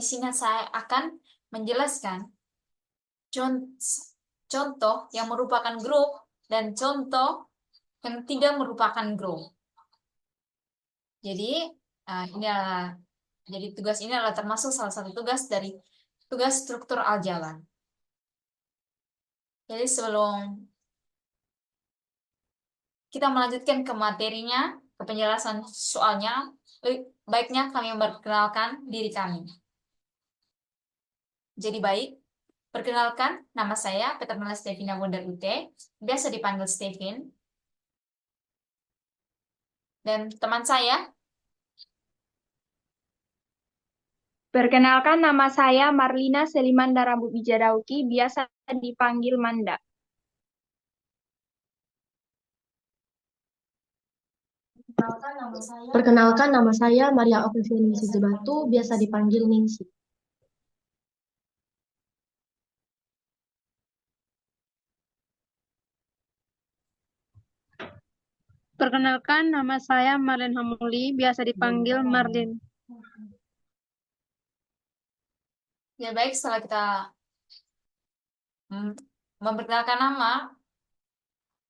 di sini saya akan menjelaskan contoh yang merupakan grup dan contoh yang tidak merupakan grup. Jadi tugas ini adalah termasuk salah satu tugas dari tugas struktur aljabar. Jadi sebelum kita melanjutkan ke materinya, ke penjelasan soalnya, baiknya kami memperkenalkan diri kami. Jadi baik, perkenalkan, nama saya Peternella Stevina Wonder UT, biasa dipanggil Stevin. Dan teman saya, Perkenalkan, nama saya Marlina Selimanda Rambut Bijadauki, biasa dipanggil Manda. Perkenalkan, nama saya Maria Oktavia Sejebatu, biasa dipanggil Ningsi. Perkenalkan, nama saya Marlin Hamuli, biasa dipanggil Marlin. ya baik, setelah kita memperkenalkan nama,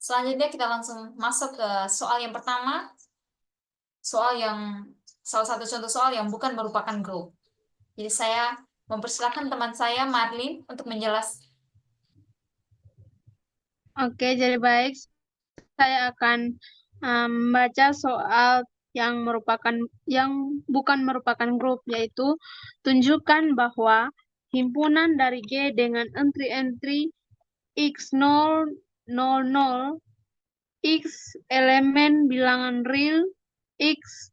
selanjutnya kita langsung masuk ke soal yang pertama, salah satu contoh soal yang bukan merupakan grup. Jadi saya mempersilahkan teman saya Marlin untuk menjelaskan. Oke, jadi baik, saya akan membaca soal yang bukan merupakan grup, yaitu tunjukkan bahwa himpunan dari G dengan entry-entry X0, 00, X elemen bilangan real, X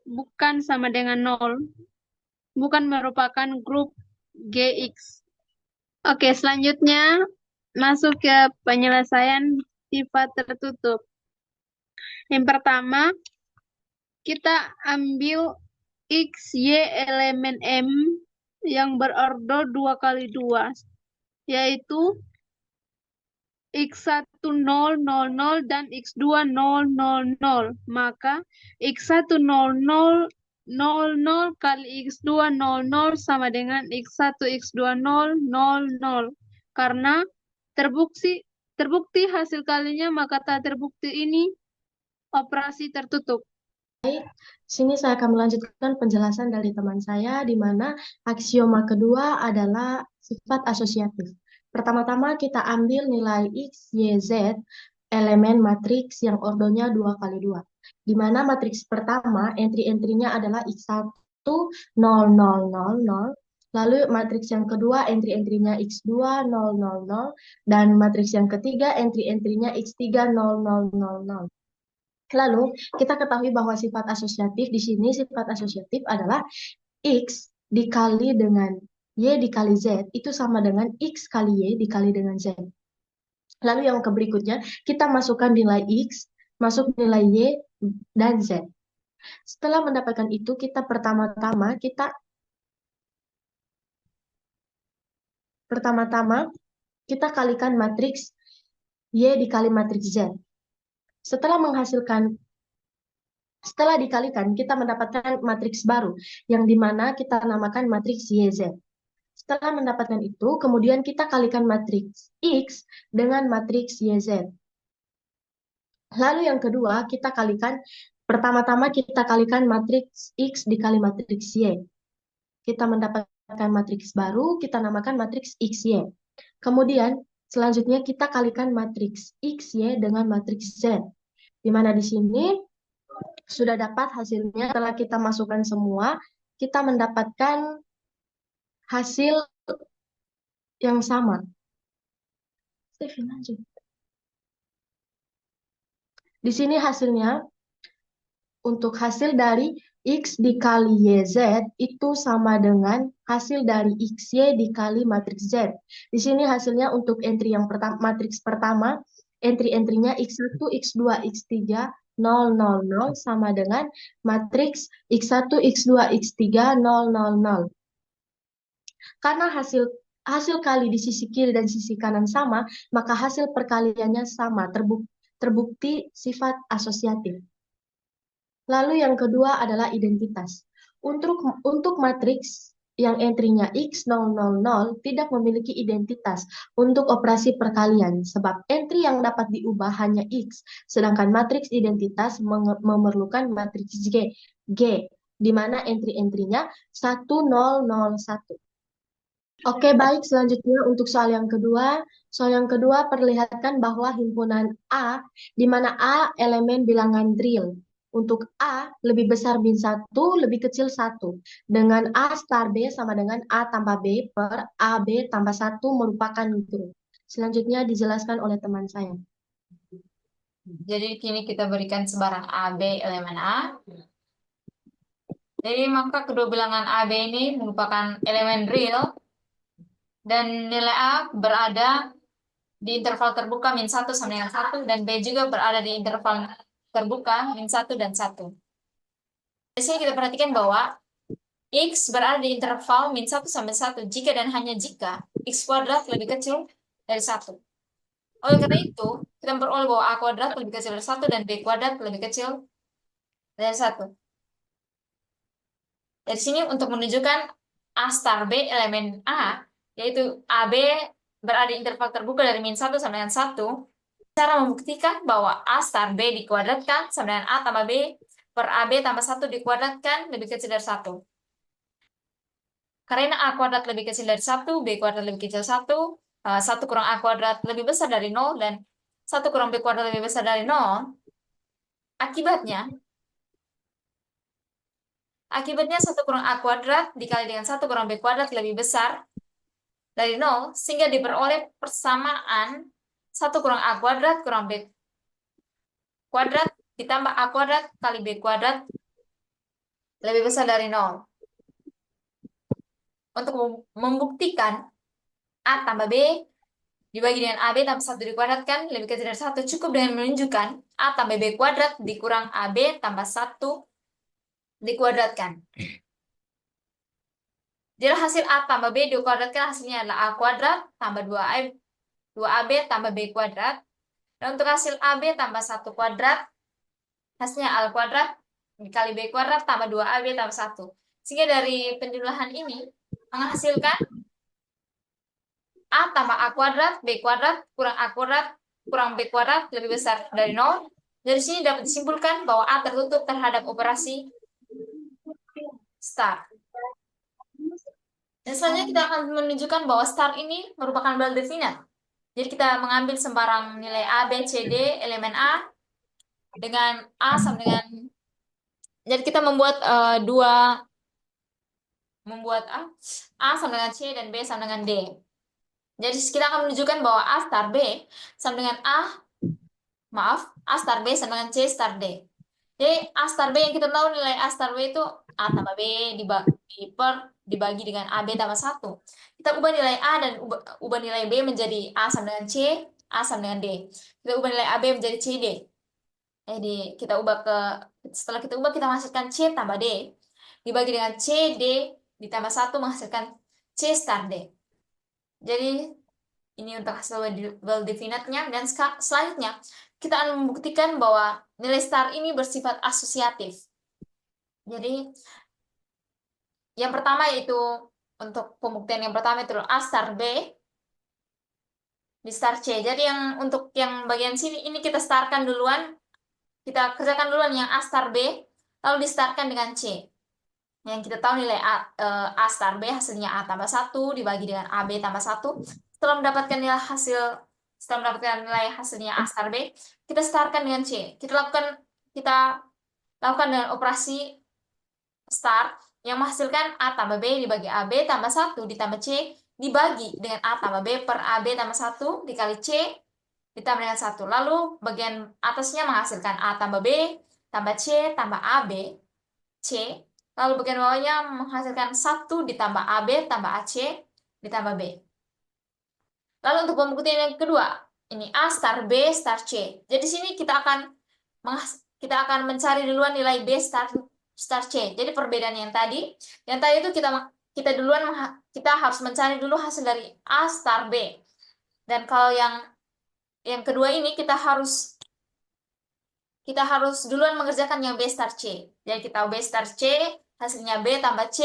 bukan sama dengan 0, bukan merupakan grup GX. Oke, selanjutnya masuk ke penyelesaian sifat tertutup. Yang pertama, kita ambil X, Y elemen M yang berorder 2 kali 2, yaitu X1 0, 0, 0 dan X2 0, 0, 0. Maka X1 0, 0, 0, 0 kali X2 0, 0 sama dengan X1 X2 0, 0, 0. Karena terbukti hasil kalinya, maka tak terbukti ini operasi tertutup. Baik, sini saya akan melanjutkan penjelasan dari teman saya, di mana aksioma kedua adalah sifat asosiatif. Pertama-tama kita ambil nilai X, Y, Z, elemen matriks yang ordonya 2 kali 2. Di mana matriks pertama, entry-entrynya adalah X1, 0, 0, 0, 0. Lalu matriks yang kedua, entry-entrynya X2, 0, 0, 0. Dan matriks yang ketiga, entry-entrynya X3, 0, 0, 0, 0. Lalu, kita ketahui bahwa sifat asosiatif di sini, sifat asosiatif adalah X dikali dengan Y dikali Z, itu sama dengan X kali Y dikali dengan Z. Lalu yang berikutnya, kita masukkan nilai X, masuk nilai Y, dan Z. Setelah mendapatkan itu, kita pertama-tama kalikan matriks Y dikali matriks Z. Setelah dikalikan, kita mendapatkan matriks baru, yang dimana kita namakan matriks YZ. Setelah mendapatkan itu, kemudian kita kalikan matriks X dengan matriks YZ. Lalu yang kedua, pertama-tama kita kalikan matriks X dikali matriks Y. Kita mendapatkan matriks baru, kita namakan matriks XY. Kemudian, selanjutnya kita kalikan matriks XY dengan matriks Z. Di mana di sini sudah dapat hasilnya. Setelah kita masukkan semua, kita mendapatkan hasil yang sama. Di sini hasilnya, untuk hasil dari X dikali YZ itu sama dengan hasil dari XY dikali matriks Z. Di sini hasilnya untuk entry yang pertama, matriks pertama, entry-entrynya X1, X2, X3, 0, 0, 0 sama dengan matriks X1, X2, X3, 0, 0, 0. Karena hasil kali di sisi kiri dan sisi kanan sama, maka hasil perkaliannya sama, terbukti sifat asosiatif. Lalu yang kedua adalah identitas. Untuk matriks yang entry-nya X000 tidak memiliki identitas untuk operasi perkalian, sebab entry yang dapat diubah hanya X, sedangkan matriks identitas memerlukan matriks G, di mana entry-entry-nya 1001. Oke, baik. Selanjutnya untuk soal yang kedua. Soal yang kedua perlihatkan bahwa himpunan A, di mana A elemen bilangan real. Untuk A lebih besar min 1, lebih kecil 1. Dengan A star B sama dengan A tambah B per AB tambah 1 merupakan grup. Selanjutnya dijelaskan oleh teman saya. Jadi kini kita berikan sebarang AB elemen A. Jadi maka kedua bilangan AB ini merupakan elemen real dan nilai A berada di interval terbuka min 1 sama dengan 1 dan B juga berada di interval terbuka min 1 dan 1. Di sini kita perhatikan bahwa X berada di interval min 1 sampai 1 jika dan hanya jika X kuadrat lebih kecil dari 1. Oleh karena itu, kita memperoleh bahwa A kuadrat lebih kecil dari 1 dan B kuadrat lebih kecil dari 1. Dari sini untuk menunjukkan A star B elemen A, yaitu AB berada di interval terbuka dari min 1 sampai dengan 1, cara membuktikan bahwa A star B dikuadratkan sama dengan A tambah B per AB tambah 1 dikuadratkan lebih kecil dari 1. Karena A kuadrat lebih kecil dari 1, B kuadrat lebih kecil 1, 1 kurang A kuadrat lebih besar dari 0, dan 1 kurang B kuadrat lebih besar dari 0, akibatnya 1 kurang A kuadrat dikali dengan 1 kurang B kuadrat lebih besar dari 0, sehingga diperoleh persamaan 1 kurang A kuadrat kurang B kuadrat ditambah A kuadrat kali B kuadrat lebih besar dari 0. Untuk membuktikan A tambah B dibagi dengan AB tambah 1 dikuadratkan lebih kecil dari 1 cukup dengan menunjukkan A tambah B kuadrat dikurang AB tambah 1 dikuadratkan. Jadi hasil A tambah B dikuadratkan hasilnya adalah A kuadrat tambah 2AB tambah B kuadrat. Dan untuk hasil AB tambah 1 kuadrat, hasilnya A kuadrat dikali B kuadrat tambah 2AB tambah 1. Sehingga dari penjumlahan ini menghasilkan A tambah A kuadrat, B kuadrat, kurang A kuadrat, kurang B kuadrat lebih besar dari 0. Dari sini dapat disimpulkan bahwa A tertutup terhadap operasi star. Dan selanjutnya kita akan menunjukkan bahwa star ini merupakan well definite. Jadi kita mengambil sembarang nilai A, B, C, D, elemen A dengan A sama dengan, jadi kita membuat A sama dengan C dan B sama dengan D. Jadi kita akan menunjukkan bahwa A star B sama dengan A star B sama dengan C star D. Jadi A star B yang kita tahu nilai A star B itu A tambah B dibagi dengan AB tambah 1. Kita ubah nilai A dan ubah nilai B menjadi A sama dengan C, A sama dengan D. Kita ubah nilai AB menjadi C, D. Jadi setelah kita ubah kita menghasilkan C tambah D dibagi dengan C, D ditambah 1 menghasilkan C star D. Jadi ini untuk hasil well definite-nya. Dan selanjutnya kita akan membuktikan bahwa nilai star ini bersifat asosiatif. Jadi yang pertama yaitu untuk pembuktian yang pertama itu A star B di star C. Jadi untuk yang bagian sini ini kita startkan duluan. Kita kerjakan duluan yang A star B, lalu di-startkan dengan C. Yang kita tahu nilai A star B hasilnya A tambah 1 dibagi dengan AB tambah 1. Setelah mendapatkan nilai hasilnya A star B, kita startkan dengan C. Kita lakukan dengan operasi start yang menghasilkan A tambah B dibagi AB tambah 1 ditambah C dibagi dengan A tambah B per AB tambah 1 dikali C ditambah dengan 1. Lalu bagian atasnya menghasilkan A tambah B tambah C tambah AB C. Lalu bagian bawahnya menghasilkan 1 ditambah AB tambah AC ditambah B. Lalu untuk pembuktian yang kedua, ini A star B star C. Jadi sini kita akan mencari duluan nilai B star C. Jadi perbedaan yang tadi itu kita harus mencari dulu hasil dari A star B. Dan kalau yang kedua ini kita harus duluan mengerjakan yang B star C. Jadi kita B star C hasilnya B tambah C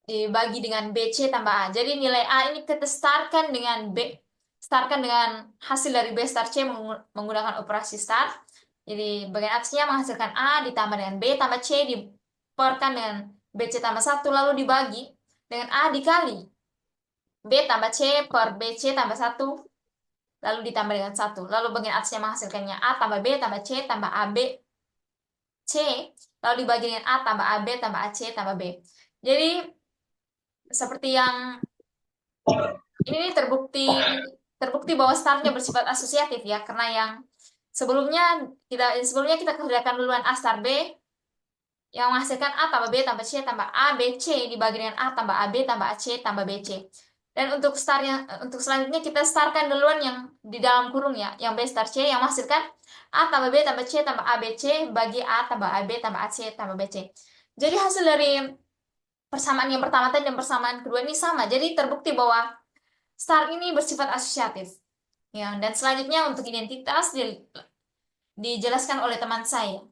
dibagi dengan BC tambah A. Jadi nilai A ini kita startkan dengan hasil dari B star C menggunakan operasi start. Jadi bagian aksinya menghasilkan A ditambah dengan B tambah C diperkan dengan BC tambah 1 lalu dibagi dengan A dikali B tambah C per BC tambah 1 lalu ditambah dengan 1. Lalu bagian aksinya menghasilkannya A tambah B tambah C tambah AB C lalu dibagi dengan A tambah AB tambah AC tambah B. Jadi seperti yang ini terbukti bahwa startnya bersifat asosiatif ya, karena yang sebelumnya kita kerjakan duluan A star B yang menghasilkan A tambah B tambah C tambah A B C dibagi dengan A tambah AB tambah AC tambah BC. Dan untuk selanjutnya kita startkan duluan yang di dalam kurung ya, yang B star C yang menghasilkan A tambah B tambah C tambah ABC bagi A tambah AB tambah AC tambah BC. Jadi hasil dari persamaan yang pertama tadi dan persamaan kedua ini sama. Jadi terbukti bahwa star ini bersifat asosiatif. Ya, dan selanjutnya untuk identitas dijelaskan oleh teman saya.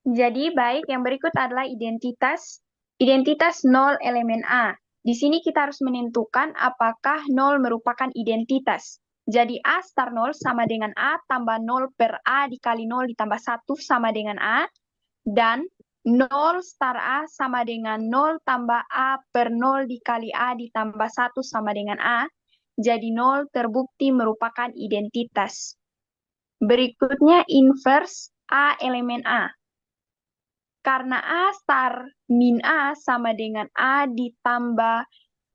Jadi baik, yang berikut adalah identitas 0 elemen A. Di sini kita harus menentukan apakah 0 merupakan identitas. Jadi A star 0 sama dengan A tambah 0 per A dikali 0 ditambah 1 sama dengan A. Dan 0 star A sama dengan 0 tambah A per 0 dikali A ditambah 1 sama dengan A. Jadi 0 terbukti merupakan identitas. Berikutnya inverse A elemen A. Karena A star min A sama dengan A ditambah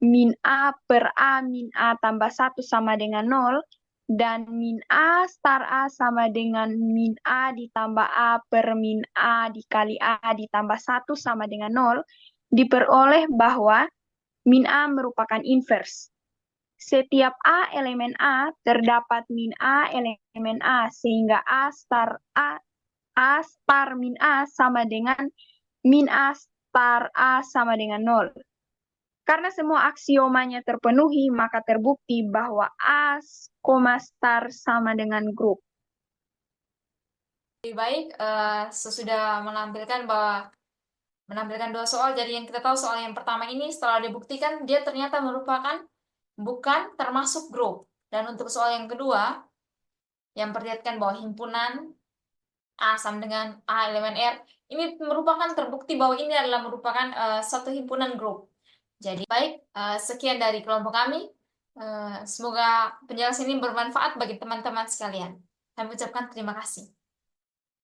min A per A min A tambah 1 sama dengan 0, dan min A star A sama dengan min A ditambah A per min A dikali A ditambah 1 sama dengan 0, diperoleh bahwa min A merupakan inverse. Setiap A elemen A terdapat min A elemen A, sehingga A star min A sama dengan min A star A sama dengan 0. Karena semua aksiomanya terpenuhi, maka terbukti bahwa A, star sama dengan grup. Lebih baik sesudah menampilkan dua soal. Jadi yang kita tahu soal yang pertama ini setelah dibuktikan dia ternyata merupakan bukan termasuk grup. Dan untuk soal yang kedua yang perlihatkan bahwa himpunan A sama dengan A elemen R ini merupakan terbukti bahwa ini adalah merupakan satu himpunan grup. Jadi baik, sekian dari kelompok kami. Semoga penjelasan ini bermanfaat bagi teman-teman sekalian. Kami ucapkan terima kasih.